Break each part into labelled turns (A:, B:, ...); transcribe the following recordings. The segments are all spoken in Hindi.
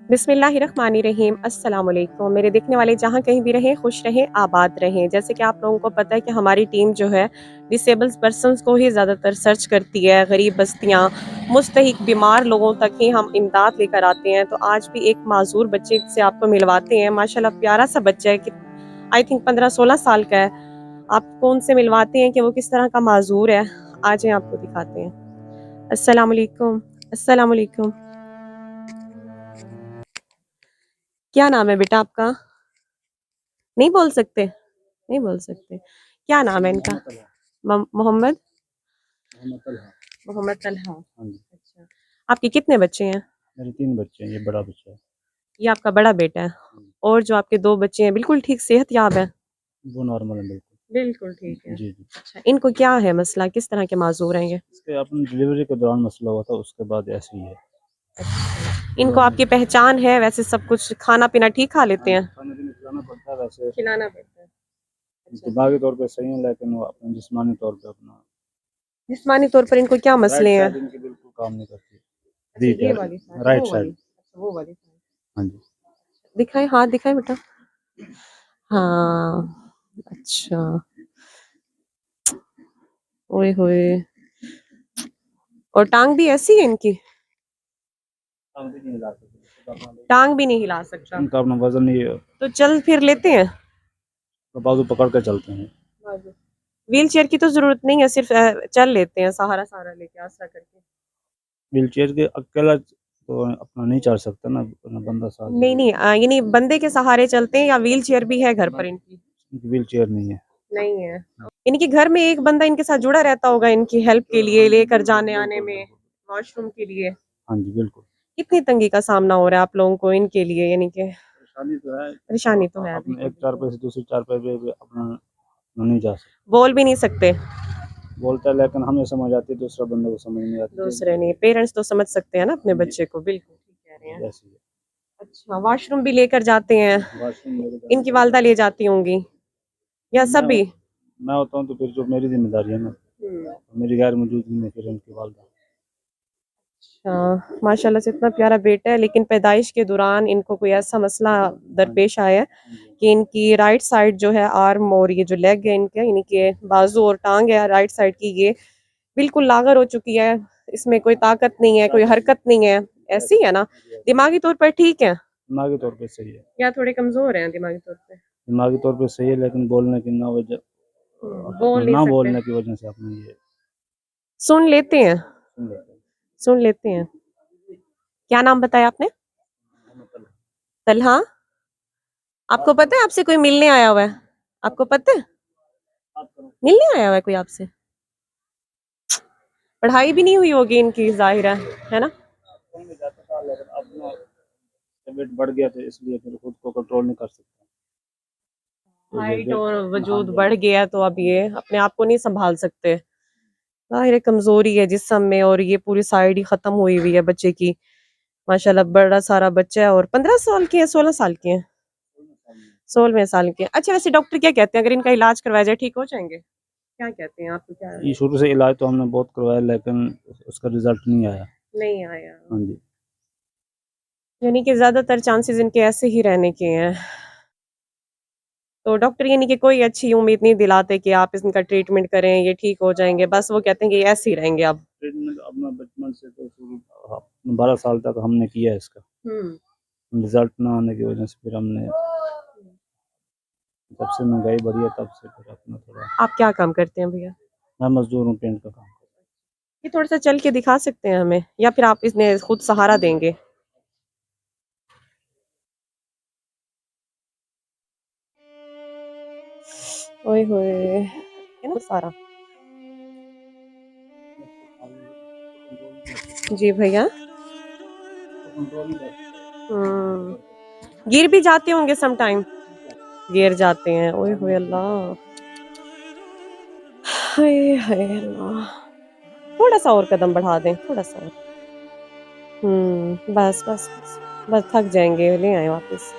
A: बिस्मिल्लाहिर्रहमानिर्रहीम अस्सलाम वालेकुम। मेरे देखने वाले जहाँ कहीं भी रहें खुश रहें आबाद रहें। जैसे कि आप लोगों को पता है कि हमारी टीम जो है डिसेबल्स पर्सनस को ही ज़्यादातर सर्च करती है, गरीब बस्तियाँ, मुस्तहिक बीमार लोगों तक ही हम इमदाद लेकर आते हैं। तो आज भी एक माजूर बच्चे से आपको मिलवाते हैं। माशाल्लाह प्यारा सा बच्चा है कि आई थिंक 15-16 साल का है। आपको उनसे मिलवाते हैं कि वो किस तरह का माजूर है। आज आपको दिखाते हैं। अस्सलाम वालेकुम। अस्सलाम वालेकुम। क्या नाम है बेटा आपका? नहीं बोल सकते? नहीं बोल सकते। क्या नाम है इनका? मोहम्मद मोहम्मद तलहा।
B: हाँ जी।
A: अच्छा, आपके कितने बच्चे हैं?
B: मेरे 3 बच्चे हैं, ये बड़ा बच्चा है।
A: ये आपका बड़ा बेटा है और जो आपके 2 बच्चे हैं बिल्कुल ठीक सेहत याब है?
B: वो नॉर्मल है बिल्कुल।
A: बिल्कुल ठीक है।
B: जी, जी।
A: अच्छा, इनको क्या है मसला? किस तरह के माजूर हैं ये?
B: इसके अपनी डिलीवरी के दौरान मसला हुआ था, उसके बाद ऐसे ही है।
A: इनको आपकी पहचान है? वैसे सब कुछ खाना पीना ठीक खा लेते हैं?
B: खाना-पीना खिलाना पड़ता है वैसे।
A: खिलाना पड़ता है। अच्छा।
B: दिमागी तौर पे सही है, लेकिन वो अपने जिस्मानी तौर पे अपना
A: जिस्मानी तौर पर इनको क्या मसले
B: राइट
A: हैं?
B: साइड इनकी बिल्कुल काम नहीं करती।
A: अच्छा,
B: वीक
A: ये
B: है,
A: वाली साइड,
B: राइट
A: वो वाली।
B: साइड।
A: अच्छा, वो वाली साइड।
B: हाँ जी।
A: दिखाएं, हाथ दिखाएं बेटा। हाँ, अच्छा। ओए होए। और टांग भी ऐसी है इनकी?
B: टांग भी नहीं हिला सकते।
A: टांग भी नहीं हिला सकता?
B: इनका अपना वजन नहीं है,
A: तो चल फिर लेते हैं?
B: तो बाजू पकड़ के चलते हैं।
A: व्हील चेयर की तो जरूरत नहीं है, सिर्फ चल लेते हैं सहारा सहारा लेके, आसरा करके।
B: व्हील चेयर के अकेला तो अपना नहीं चल सकता ना, अपना बंदा साथ
A: नहीं नहीं, यानी बंदे के सहारे चलते हैं या व्हील चेयर भी है घर पर इनकी?
B: व्हील चेयर नहीं है।
A: नहीं है। इनके घर में एक बंदा इनके साथ जुड़ा रहता होगा इनकी हेल्प के लिए, लेकर जाने आने में, वॉशरूम के लिए?
B: हाँ जी, बिल्कुल।
A: कितनी तंगी का सामना हो रहा है आप लोगों को इनके लिए, यानी कि
B: परेशानी तो है।
A: परेशानी तो है?
B: अपने
A: बिल्कुल
B: एक
A: बिल्कुल।
B: चारपाई से दूसरी चारपाई पे भी अपना नहीं जा सकते।
A: बोल भी नहीं सकते?
B: बोलता है, लेकिन हमें समझ आती है, दूसरा बंदे को समझ नहीं आती।
A: दूसरे नहीं, पेरेंट्स तो समझ सकते हैं ना अपने बच्चे को। बिल्कुल ठीक कह रहे हैं।
B: ऐसी है।
A: अच्छा, वॉशरूम भी लेकर जाते हैं?
B: वॉशरूम लेके जाना
A: इनकी वालदा ले जाती होंगी या सभी?
B: मैं होता हूँ तो फिर जो मेरी जिम्मेदारी है ना, मेरी गैर मौजूदगी में फिर उनकी वालदा।
A: अच्छा, माशाल्लाह से इतना प्यारा बेटा है, लेकिन पैदाइश के दौरान इनको कोई ऐसा मसला दरपेश आया है कि इनकी राइट साइड जो है आर्म और ये जो लेग है इनके, इनके बाजू और टांग है राइट साइड की, ये बिल्कुल लागर हो चुकी है। इसमें कोई ताकत नहीं है, कोई हरकत नहीं है। ऐसी है ना? दिमागी तौर पर ठीक है
B: दिमागी तौर पे सही है।
A: या थोड़े कमजोर हैं दिमागी तौर पे?
B: दिमागी तौर पे सही है, लेकिन बोलने की ना वजह, अपना
A: बोल नहीं
B: ना
A: सकते?
B: बोलने की वजह से अपने ये
A: सुन लेते हैं?
B: सुन लेते हैं।
A: सुन लेते हैं। क्या नाम बताया आपने? तलहा। आपको पता है आपसे कोई मिलने आया हुआ है? आपको पता है मिलने आया हुआ है कोई आपसे? पढ़ाई भी नहीं हुई होगी इनकी, जाहिर है ना?
B: फोन में जाता था, लेकिन अब ना वेट बढ़ गया था, इसलिए फिर खुद को कंट्रोल नहीं कर सकता। तो ये
A: हाइट और
B: हाँ
A: वजूद
B: जी,
A: बढ़ गया तो अब ये अपने आप को नहीं संभाल सकते। जाहिर है कमजोरी है जिस्म में, और ये पूरी साइड ही खत्म हुई हुई है बच्चे की। माशाल्लाह बड़ा सारा बच्चा है। और 15 साल के हैं, 16 साल के हैं? 16वें साल के हैं। अच्छा, वैसे डॉक्टर क्या कहते हैं अगर इनका इलाज करवाया जाए ठीक हो जाएंगे? क्या कहते हैं, आपको क्या?
B: ये शुरू से इलाज तो हमने बहुत करवाया, लेकिन उसका रिजल्ट नहीं आया।
A: नहीं आया?
B: हाँ जी।
A: यानी कि ज्यादातर चांसेस इनके ऐसे ही रहने के हैं। तो डॉक्टर यानी कि कोई अच्छी उम्मीद नहीं दिलाते कि आप इनका ट्रीटमेंट करें ये ठीक हो जाएंगे, बस वो कहते हैं कि ये ऐसे ही रहेंगे अब?
B: ट्रीटमेंट अपना बचपन से तो शुरू 12 साल तक हमने किया है इसका। रिजल्ट ना आने की वजह से फिर हमने, जब से महंगाई बढ़ी है तब से फिर अपना थोड़ा।
A: आप क्या काम करते हैं भैया?
B: मैं मजदूर हूँ, पेंट का काम।
A: ये थोड़ा सा चल के दिखा सकते हैं हमें, या फिर आप इसने खुद सहारा देंगे? ओए होए, है ना सारा? जी भैया। हम्म। गिर भी जाते होंगे समटाइम? गिर जाते हैं? ओए होए अल्लाह, हाय हाय अल्लाह। थोड़ा सा और कदम बढ़ा दें, थोड़ा सा और। बस बस बस। बस थक जाएंगे, ले आए वापस।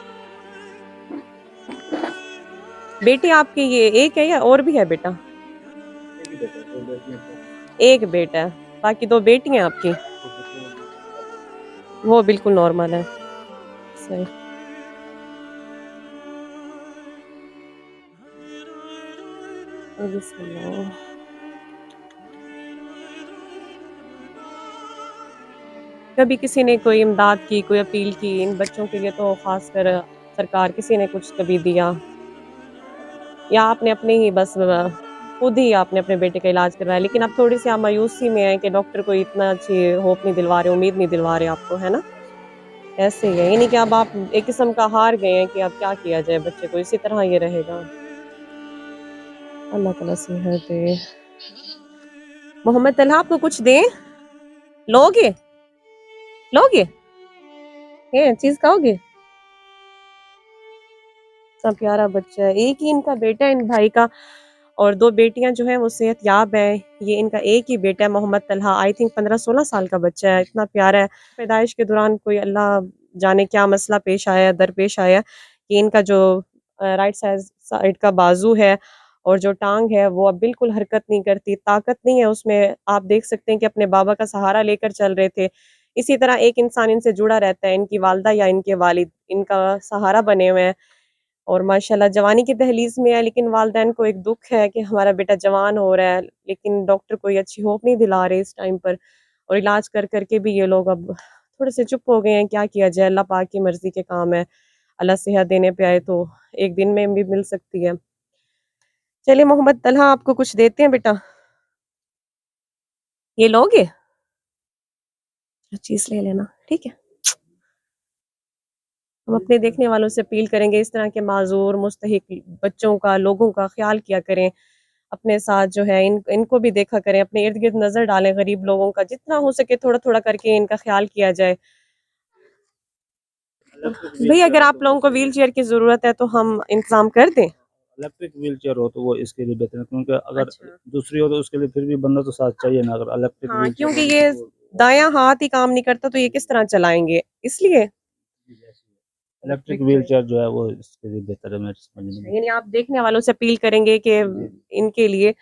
A: बेटी आपकी ये एक है या और भी है बेटा? एक बेटा है, बाकी 2 बेटियां आपकी? वो बिल्कुल नॉर्मल है। सही। बिस्मिल्लाह। कभी किसी ने कोई इमदाद की, कोई अपील की इन बच्चों के लिए, तो ख़ासकर सरकार किसी ने कुछ कभी दिया, या आपने अपने ही बस खुद ही आपने अपने बेटे का इलाज करवाया, लेकिन अब थोड़ी-सी आप मायूसी में हैं कि डॉक्टर कोई इतना अच्छी होप नहीं दिलवा रहे, उम्मीद नहीं दिलवा रहे आपको, है ना? ऐसे ही है, यानी कि अब आप एक किस्म का हार गए हैं कि अब क्या किया जाए, बच्चे को इसी तरह ये रहेगा। अल्लाह ताला सेहत दे। मोहम्मद तलहा आपको कुछ दें? लोगे? लोगे? ये चीज़ खाओगे? इतना प्यारा बच्चा है, एक ही इनका बेटा है इन भाई का, और 2 बेटियां जो हैं वो सेहतयाब हैं। ये इनका एक ही बेटा है मोहम्मद तलहा, आई थिंक 15-16 साल का बच्चा है, इतना प्यारा है। पैदाइश के दौरान कोई अल्लाह जाने क्या मसला पेश आया, दरपेश आया कि इनका जो राइट साइड का बाजू है और जो टांग है वो अब बिल्कुल हरकत नहीं करती, ताकत नहीं है उसमें। आप देख सकते हैं कि अपने बाबा का सहारा लेकर चल रहे थे। इसी तरह एक इंसान इनसे जुड़ा रहता है, इनकी वालिदा या इनके वालिद इनका सहारा बने हुए हैं, और माशाल्लाह जवानी की दहलीज़ में है, लेकिन वालिदैन को एक दुःख है कि हमारा बेटा जवान हो रहा है, लेकिन डॉक्टर कोई अच्छी होप नहीं दिला रहे इस टाइम पर, और इलाज कर के भी ये लोग अब थोड़े से चुप हो गए हैं। क्या किया जाए, अल्लाह पाक की मर्ज़ी के काम है। अल्लाह सेहत देने पे आए तो एक दिन में भी मिल सकती है। चलिए मोहम्मद तलहा आपको कुछ देते हैं बेटा, ये लोगे? चीज़ ले लेना, ठीक है? हम अपने देखने वालों से अपील करेंगे इस तरह के माज़ूर मुस्तहिक बच्चों का, लोगों का ख़्याल किया करें। अपने साथ जो है इनको भी देखा करें, अपने इर्द-गिर्द नज़र डालें, गरीब लोगों का जितना हो सके थोड़ा-थोड़ा करके इनका ख़्याल किया जाए।
B: इलेक्ट्रिक
A: भई
B: व्हीलचेयर
A: अगर
B: हो
A: आप
B: तो
A: लोगों को
B: इसके लिए,
A: व्हीलचेयर की ज़रूरत है तो हम इंतज़ाम कर दें?
B: इलेक्ट्रिक व्हीलचेयर हो तो वो इसके लिए बेहतर है, क्योंकि अगर
A: अच्छा।
B: दूसरी हो तो उसके लिए फिर भी बंदा तो साथ चाहिए ना, अगर इलेक्ट्रिक
A: हाँ,
B: व्हीलचेयर
A: क्योंकि
B: होगी तो
A: ये
B: वो
A: दायाँ हाथ ही काम नहीं करता तो ये किस तरह चलाएँगे? इसलिए?
B: इलेक्ट्रिक
A: इलेक्ट्रिक
B: व्हीलचेयर जो है वो इसके लिए बेहतर है मेरे समझने
A: अच्छा,
B: में।
A: यानी आप देखने वालों से अपील करेंगे कि
B: जी।
A: इनके लिए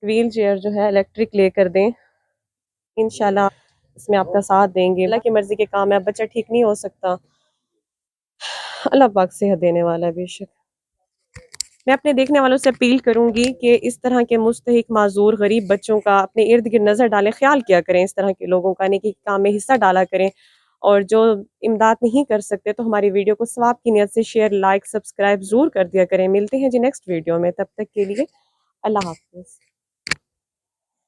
A: व्हीलचेयर जो है इलेक्ट्रिक लेकर दें। इंशाल्लाह इसमें आपका साथ देंगे। अल्लाह की मर्ज़ी के काम है, बच्चा ठीक नहीं हो सकता। अल्लाह पाक सेहत देने वाला है बेशक। मैं अपने देखने वालों से अपील करूँगी कि इस तरह के मुस्तहिक माज़ूर गरीब बच्चों का अपने इर्द-गिर्द नज़र डालें, ख़्याल किया करें इस तरह के लोगों का, नेकी के काम में हिस्सा डाला करें, और जो इमदाद नहीं कर सकते तो हमारी वीडियो को सवाब की नियत से शेयर, लाइक, सब्सक्राइब ज़रूर कर दिया करें। मिलते हैं जी नेक्स्ट वीडियो में, तब तक के लिए अल्लाह हाफ़िज़।